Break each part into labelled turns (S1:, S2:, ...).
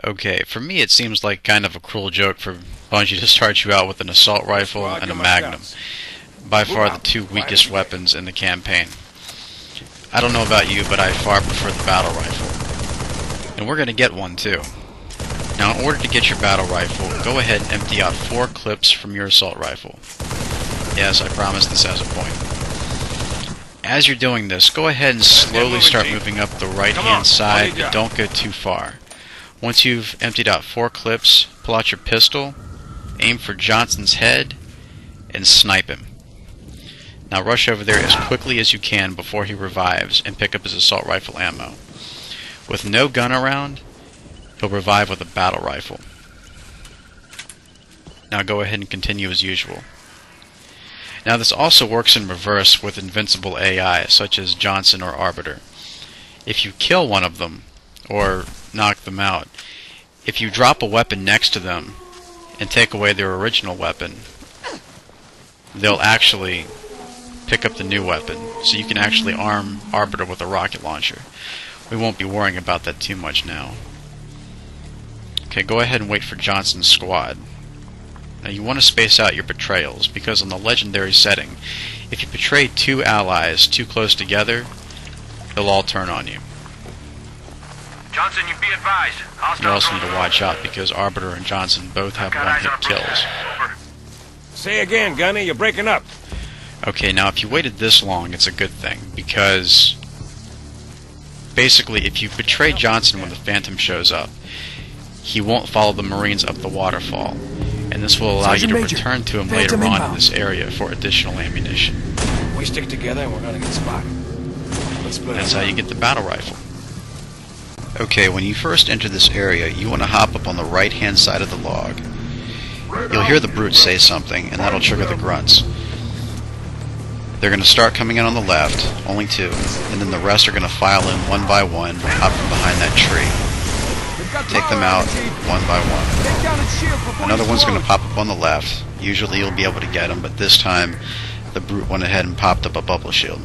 S1: Okay, for me it seems like kind of a cruel joke for Bungie to start you out with an assault rifle and a magnum. By far the two weakest weapons in the campaign. I don't know about you, but I far prefer the battle rifle. And we're going to get one too. Now in order to get your battle rifle, go ahead and empty out 4 clips from your assault rifle. Yes, I promise this has a point. As you're doing this, go ahead and slowly start moving up the right hand side, but don't go too far. Once you've emptied out 4 clips, pull out your pistol, aim for Johnson's head, and snipe him. Now rush over there as quickly as you can before he revives and pick up his assault rifle ammo. With no gun around, he'll revive with a battle rifle. Now go ahead and continue as usual. Now this also works in reverse with invincible AI such as Johnson or Arbiter. If you kill one of them, or knock them out, if you drop a weapon next to them and take away their original weapon, they'll actually pick up the new weapon, so you can actually arm Arbiter with a rocket launcher. We won't be worrying about that too much now. Okay, go ahead and wait for Johnson's squad. Now you want to space out your betrayals, because on the legendary setting, if you betray 2 allies too close together, they'll all turn on you.
S2: Johnson, you be advised.
S1: You also need to watch out because Arbiter and Johnson both have one-hit kills.
S3: Say again, Gunny, you're breaking up.
S1: Okay, now if you waited this long, it's a good thing, because basically if you betray Johnson when the Phantom shows up, he won't follow the Marines up the waterfall, and this will allow you to return to him later on in this area for additional ammunition.
S3: We stick together and we're gonna get spotted.
S1: That's how you get the battle rifle. Okay, when you first enter this area, you want to hop up on the right-hand side of the log. You'll hear the brutes say something, and that'll trigger the grunts. They're going to start coming in on the left, only 2, and then the rest are going to file in one by one, up from behind that tree. Take them out one by one. Another one's going to pop up on the left. Usually you'll be able to get him, but this time the brute went ahead and popped up a bubble shield.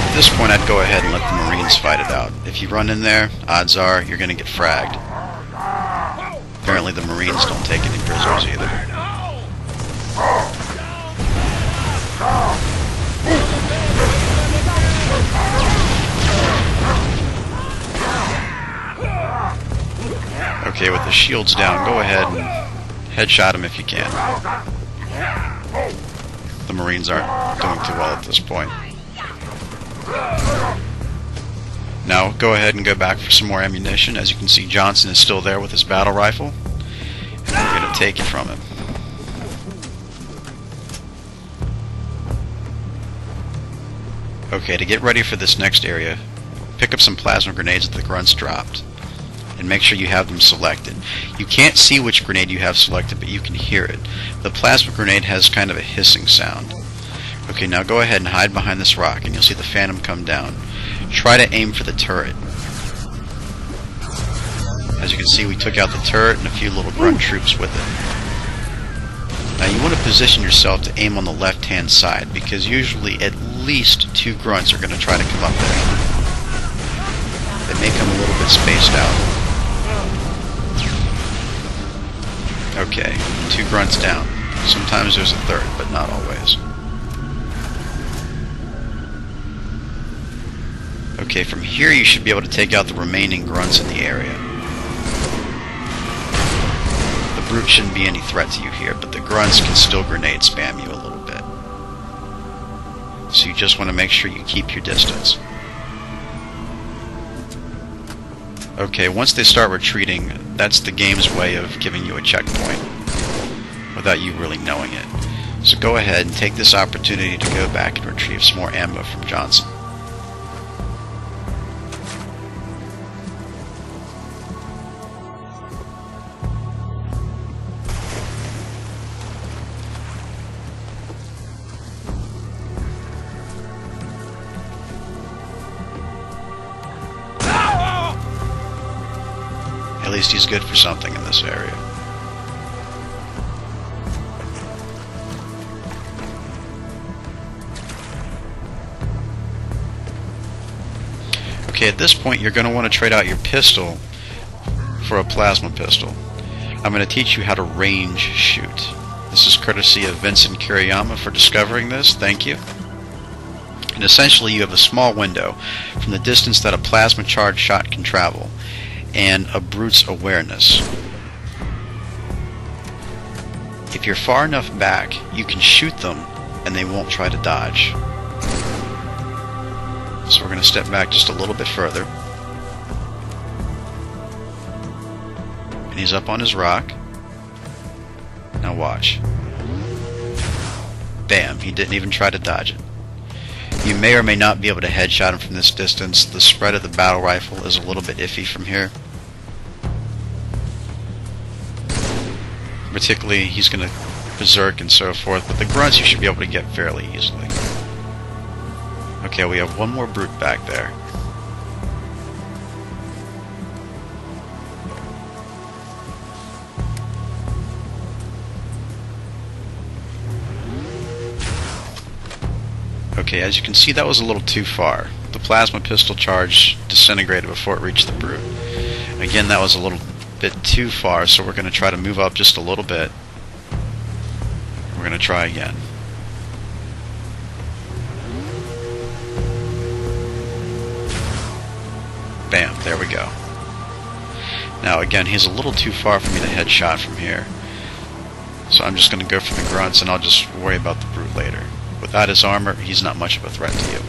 S1: At this point I'd go ahead and let the Marines fight it out. If you run in there, odds are you're going to get fragged. Apparently the Marines don't take any prisoners either. Okay, with the shields down, go ahead and headshot him if you can. The Marines aren't doing too well at this point. Now go ahead and go back for some more ammunition. As you can see, Johnson is still there with his battle rifle, and we're going to take it from him. Okay, to get ready for this next area, pick up some plasma grenades that the grunts dropped, and make sure you have them selected. You can't see which grenade you have selected, but you can hear it. The plasma grenade has kind of a hissing sound. Okay, now go ahead and hide behind this rock, and you'll see the Phantom come down. Try to aim for the turret. As you can see, we took out the turret and a few little grunt troops with it. Now you want to position yourself to aim on the left-hand side, because usually at least 2 grunts are going to try to come up there. They may come a little bit spaced out. Okay, 2 grunts down. Sometimes there's a third, but not always. Okay, from here you should be able to take out the remaining grunts in the area. The brute shouldn't be any threat to you here, but the grunts can still grenade spam you a little bit. So you just want to make sure you keep your distance. Okay, once they start retreating, that's the game's way of giving you a checkpoint without you really knowing it. So go ahead and take this opportunity to go back and retrieve some more ammo from Johnson. At least he's good for something in this area. Okay, at this point you're going to want to trade out your pistol for a plasma pistol. I'm going to teach you how to range shoot. This is courtesy of Vincent Kuriyama for discovering this. Thank you. And essentially you have a small window from the distance that a plasma charged shot can travel and a brute's awareness. If you're far enough back, you can shoot them and they won't try to dodge. So we're going to step back just a little bit further. And he's up on his rock. Now watch. Bam, he didn't even try to dodge it. You may or may not be able to headshot him from this distance. The spread of the battle rifle is a little bit iffy from here. Particularly, he's going to berserk and so forth, but the grunts you should be able to get fairly easily. Okay, we have one more brute back there. Okay, as you can see, that was a little too far. The plasma pistol charge disintegrated before it reached the brute. Again, that was a little bit too far, so we're going to try to move up just a little bit. We're going to try again. Bam, there we go. Now again, he's a little too far for me to headshot from here. So I'm just going to go for the grunts and I'll just worry about the brute later. Without his armor, he's not much of a threat to you.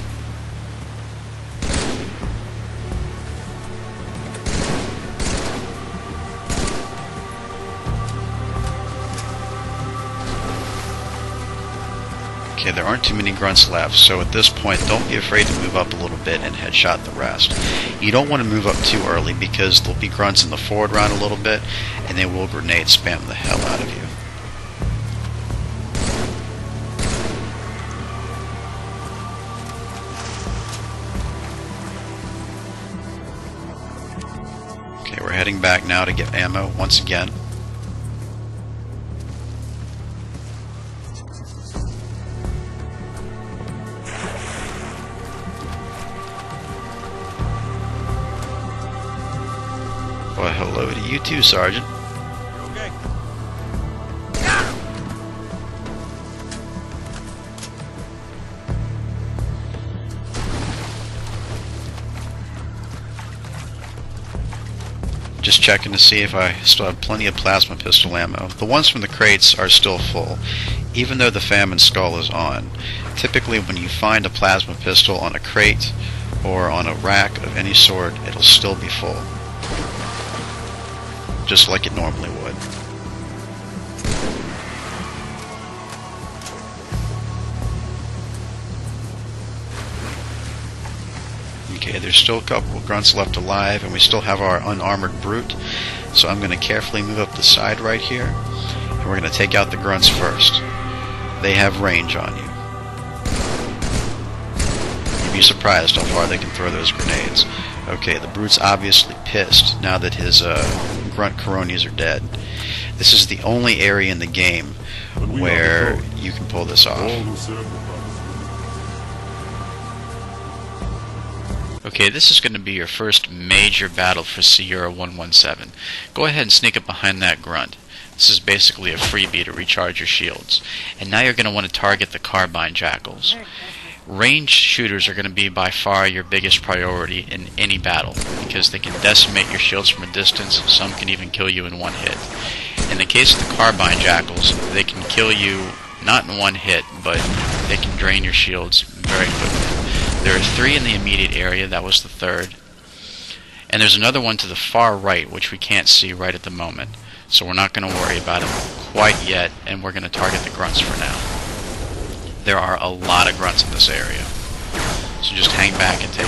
S1: Okay, there aren't too many grunts left, so at this point don't be afraid to move up a little bit and headshot the rest. You don't want to move up too early because there'll be grunts in the forward round a little bit and they will grenade spam the hell out of you. Okay, we're heading back now to get ammo once again. Well, hello to you too, Sergeant.
S3: Okay.
S1: Just checking to see if I still have plenty of plasma pistol ammo. The ones from the crates are still full, even though the famine skull is on. Typically when you find a plasma pistol on a crate or on a rack of any sort, it'll still be full. Just like it normally would. Okay, there's still a couple of grunts left alive, and we still have our unarmored brute. So I'm going to carefully move up the side right here, and we're going to take out the grunts first. They have range on you. You'd be surprised how far they can throw those grenades. Okay, the brute's obviously pissed now that his grunt coronis are dead. This is the only area in the game where you can pull this off. Okay, this is going to be your first major battle for Sierra117. Go ahead and sneak up behind that grunt. This is basically a freebie to recharge your shields. And now you're going to want to target the carbine jackals. Ranged shooters are going to be by far your biggest priority in any battle because they can decimate your shields from a distance. Some can even kill you in one hit. In the case of the carbine jackals, they can kill you not in one hit, but they can drain your shields very quickly. There are 3 in the immediate area. That was the 3rd. And there's another one to the far right, which we can't see right at the moment. So we're not going to worry about it quite yet, and we're going to target the grunts for now. There are a lot of grunts in this area. So just hang back and take